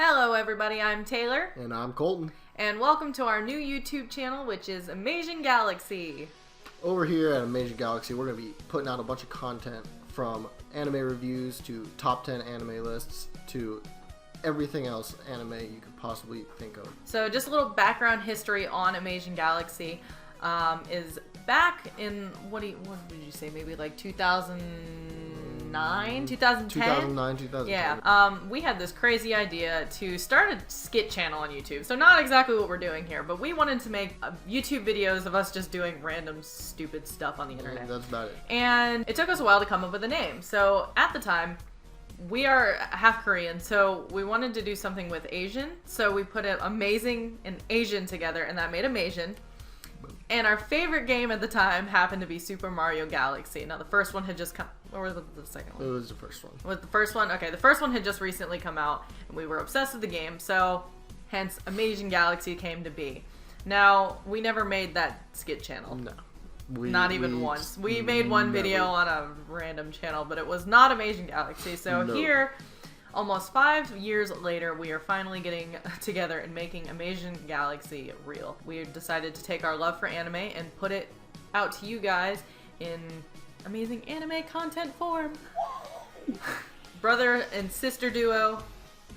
Hello everybody, I'm Taylor. And I'm Colton. And welcome to our new YouTube channel, which is Amasian Galaxy. Over here at Amasian Galaxy, we're going to be putting out a bunch of content from anime reviews to top 10 anime lists to everything else anime you could possibly think of. So just a little background history on Amasian Galaxy is back in, what did you say, maybe like 2009, 2010? 2009, 2010. Yeah, we had this crazy idea to start a skit channel on YouTube. So not exactly what we're doing here, but we wanted to make YouTube videos of us just doing random stupid stuff on the internet. That's about it. And it took us a while to come up with a name. So at the time, we are half Korean, so we wanted to do something with Asian. So we put Amazing and Asian together, and that made Amasian. And our favorite game at the time happened to be Super Mario Galaxy. Now the first one had just come, or was it the second one? It was the first one. Was the first one? Okay, the first one had just recently come out, and we were obsessed with the game, so hence Amasian Galaxy came to be. Now, we never made that skit channel. No. Not even once. We made one video on a random channel, but it was not Amasian Galaxy. So here, almost 5 years later, we are finally getting together and making Amasian Galaxy real. We decided to take our love for anime and put it out to you guys in amazing anime content form. Brother and sister duo,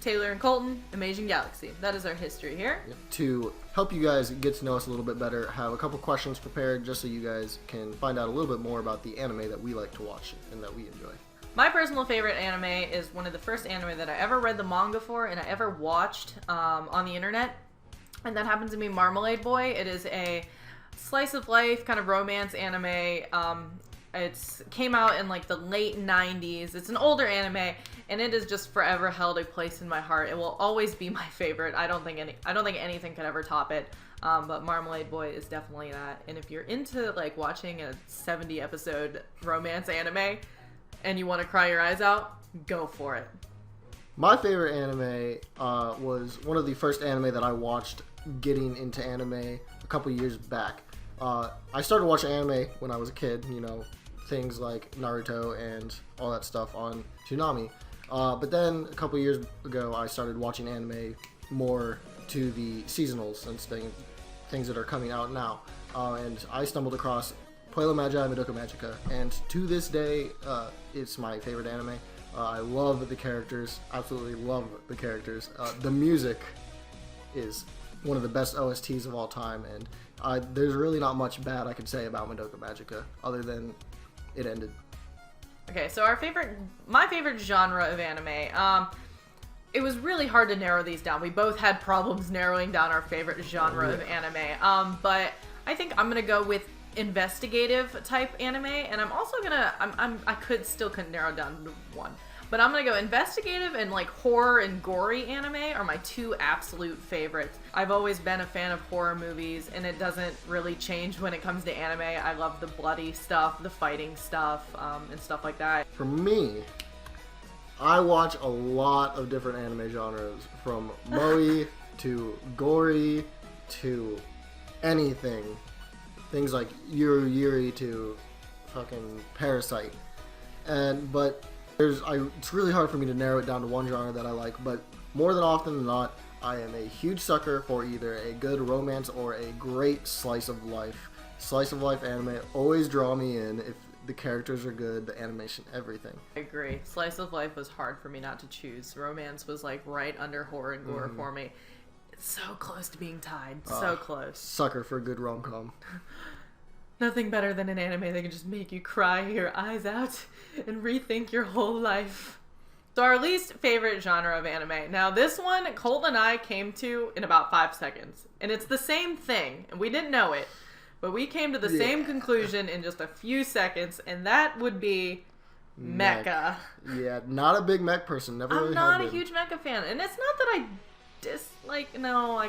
Taylor and Colton, Amasian Galaxy. That is our history here. To help you guys get to know us a little bit better, have a couple questions prepared just so you guys can find out a little bit more about the anime that we like to watch and that we enjoy. My personal favorite anime is one of the first anime that I ever read the manga for and I ever watched on the internet, and that happens to be Marmalade Boy. It is a slice of life kind of romance anime. It came out in like the late 90s. It's an older anime, and it has just forever held a place in my heart. It will always be my favorite. I don't think anything could ever top it. But Marmalade Boy is definitely that. And if you're into like watching a 70 episode romance anime and you want to cry your eyes out, go for it. My favorite anime was one of the first anime that I watched getting into anime a couple years back. I started watching anime when I was a kid, you know, things like Naruto and all that stuff on Toonami. But then a couple years ago, I started watching anime more to the seasonals and things that are coming out now. And I stumbled across Puella Magi Madoka Magica, and to this day, it's my favorite anime. I love the characters, absolutely love the characters. The music is one of the best OSTs of all time, and there's really not much bad I could say about Madoka Magica, other than it ended. Okay, so my favorite genre of anime, it was really hard to narrow these down. We both had problems narrowing down our favorite genre of anime, but I think I'm gonna go with investigative type anime, and I'm also gonna I couldn't narrow down to one, but I'm gonna go investigative, and like horror and gory anime are my two absolute favorites. I've always been a fan of horror movies, and it doesn't really change when it comes to anime. I love the bloody stuff, the fighting stuff, and stuff like that. For me, I watch a lot of different anime genres, from moe to gory to anything. Things like Yuri to fucking Parasite. But it's really hard for me to narrow it down to one genre that I like, but more than often than not, I am a huge sucker for either a good romance or a great slice of life. Slice of life anime always draw me in if the characters are good, the animation, everything. I agree. Slice of life was hard for me not to choose. Romance was like right under horror and gore for me. It's so close to being tied. So close. Sucker for a good rom-com. Nothing better than an anime that can just make you cry your eyes out and rethink your whole life. So our least favorite genre of anime. Now this one, Colton and I came to in about 5 seconds. And it's the same thing. And we didn't know it. But we came to the same conclusion in just a few seconds. And that would be mecha. Yeah, not a big mech person. Never really I'm not a huge mecha fan. And it's not that I I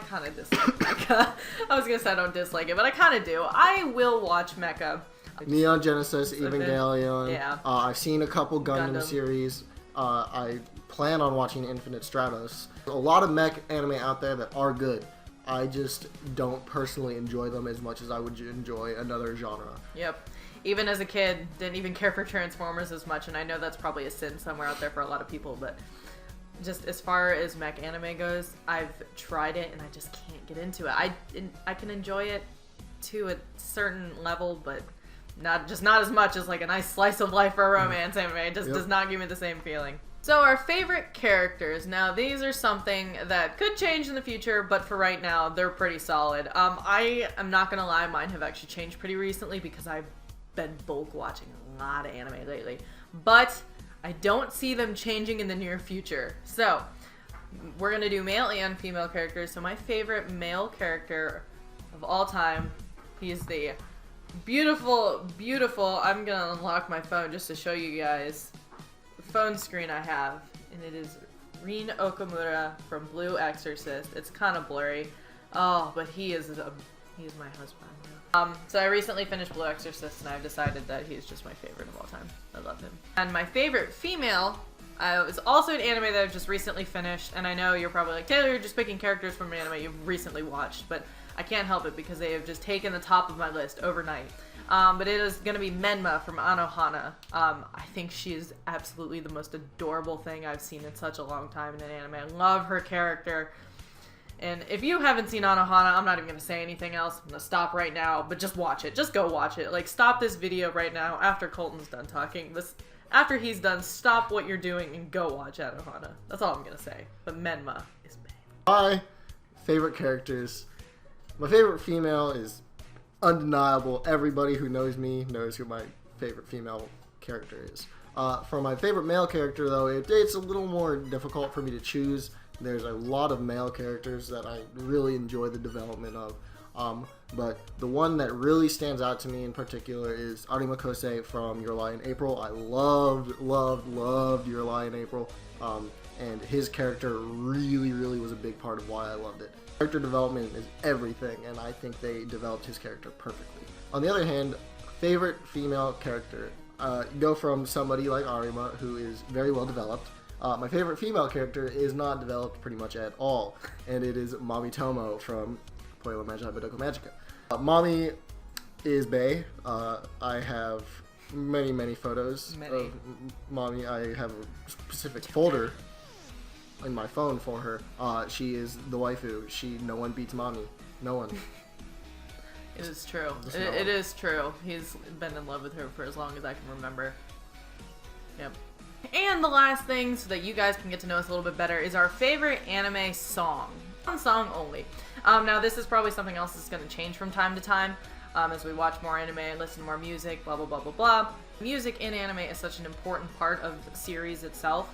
kind of dislike mecha. I was gonna say I don't dislike it, but I kind of do. I will watch mecha. Neon Genesis, Evangelion. Yeah. I've seen a couple Gundam series. I plan on watching Infinite Stratos. A lot of mech anime out there that are good. I just don't personally enjoy them as much as I would enjoy another genre. Yep. Even as a kid, didn't even care for Transformers as much, and I know that's probably a sin somewhere out there for a lot of people, but just as far as mech anime goes, I've tried it and I just can't get into it. I can enjoy it to a certain level, but not as much as like a nice slice of life or a romance anime. It just does not give me the same feeling. So our favorite characters. Now these are something that could change in the future, but for right now, they're pretty solid. I am not gonna lie, mine have actually changed pretty recently because I've been bulk watching a lot of anime lately. But I don't see them changing in the near future. So we're gonna do male and female characters. So my favorite male character of all time, he is the beautiful, I'm gonna unlock my phone just to show you guys phone screen I have, and it is Rin Okamura from Blue Exorcist. It's kind of blurry, but he is my husband. So I recently finished Blue Exorcist, and I've decided that he's just my favorite of all time. I love him. And my favorite female is also an anime that I've just recently finished, and I know you're probably like, Taylor, you're just picking characters from an anime you've recently watched, but I can't help it because they have just taken the top of my list overnight. But it is going to be Menma from Anohana. I think she is absolutely the most adorable thing I've seen in such a long time in an anime. I love her character. And if you haven't seen Anohana, I'm not even going to say anything else. I'm going to stop right now, but just watch it. Just go watch it. Like, stop this video right now after Colton's done talking. After he's done, stop what you're doing and go watch Anohana. That's all I'm going to say. But Menma is bad. My favorite characters. My favorite female is undeniable. Everybody who knows me knows who my favorite female character is. For my favorite male character, though, it's a little more difficult for me to choose. There's a lot of male characters that I really enjoy the development of. But the one that really stands out to me in particular is Arima Kosei from Your Lie in April. I loved Your Lie in April. And his character really was a big part of why I loved it. Character development is everything, and I think they developed his character perfectly. On the other hand, favorite female character. Go from somebody like Arima, who is very well developed. My favorite female character is not developed pretty much at all, and it is Mami Tomo from Puella Magi Badoko Magica. Mami is bae. I have many photos of Mami. I have a specific folder in my phone for her. She is the waifu. No one beats Mami. No one. It is true. It is true. He's been in love with her for as long as I can remember. Yep. And the last thing, so that you guys can get to know us a little bit better, is our favorite anime song. One song only. Now this is probably something else that's going to change from time to time as we watch more anime, listen to more music, blah blah blah blah blah. Music in anime is such an important part of the series itself.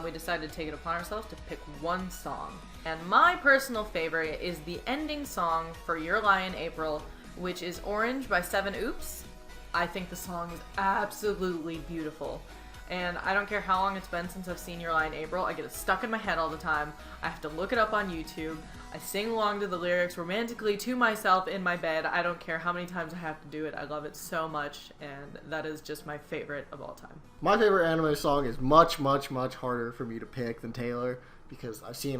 We decided to take it upon ourselves to pick one song. And my personal favorite is the ending song for Your Lie in April, which is Orange by 7 Oops. I think the song is absolutely beautiful. And I don't care how long it's been since I've seen Your Lie in April, I get it stuck in my head all the time. I have to look it up on YouTube. I sing along to the lyrics romantically to myself in my bed. I don't care how many times I have to do it. I love it so much, and that is just my favorite of all time. My favorite anime song is much harder for me to pick than Taylor, because I've seen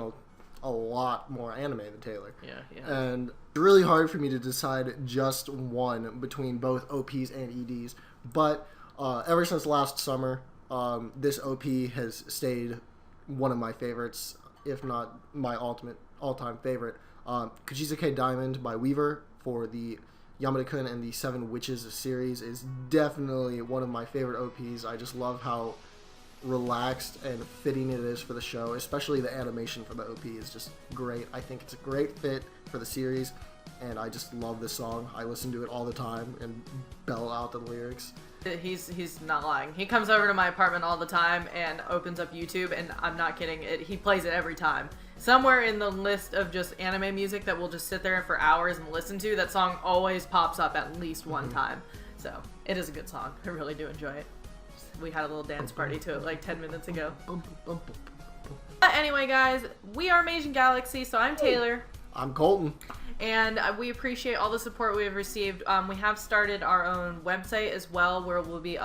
a lot more anime than Taylor. Yeah. And it's really hard for me to decide just one between both OPs and EDs. But ever since last summer, this OP has stayed one of my favorites, if not my all-time favorite. Kujizuke Diamond by Weaver for the Yamada-kun and the Seven Witches series is definitely one of my favorite OPs. I just love how relaxed and fitting it is for the show, especially the animation for the OP is just great. I think it's a great fit for the series, and I just love this song. I listen to it all the time and bell out the lyrics. He's not lying. He comes over to my apartment all the time and opens up YouTube, and I'm not kidding. He plays it every time. Somewhere in the list of just anime music that we'll just sit there for hours and listen to, that song always pops up at least one time. So it is a good song. I really do enjoy it. We had a little dance party to it like 10 minutes ago. But anyway, guys, we are Amasian Galaxy, so I'm Taylor. I'm Colton. And we appreciate all the support we have received. We have started our own website as well, where we'll be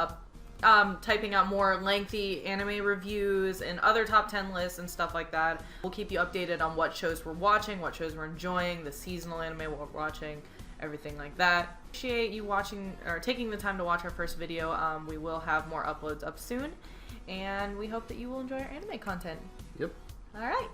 typing out more lengthy anime reviews and other top 10 lists and stuff like that. We'll keep you updated on what shows we're watching, what shows we're enjoying, the seasonal anime we're watching, everything like that. Appreciate you watching or taking the time to watch our first video. We will have more uploads up soon, and we hope that you will enjoy our anime content. Yep. All right.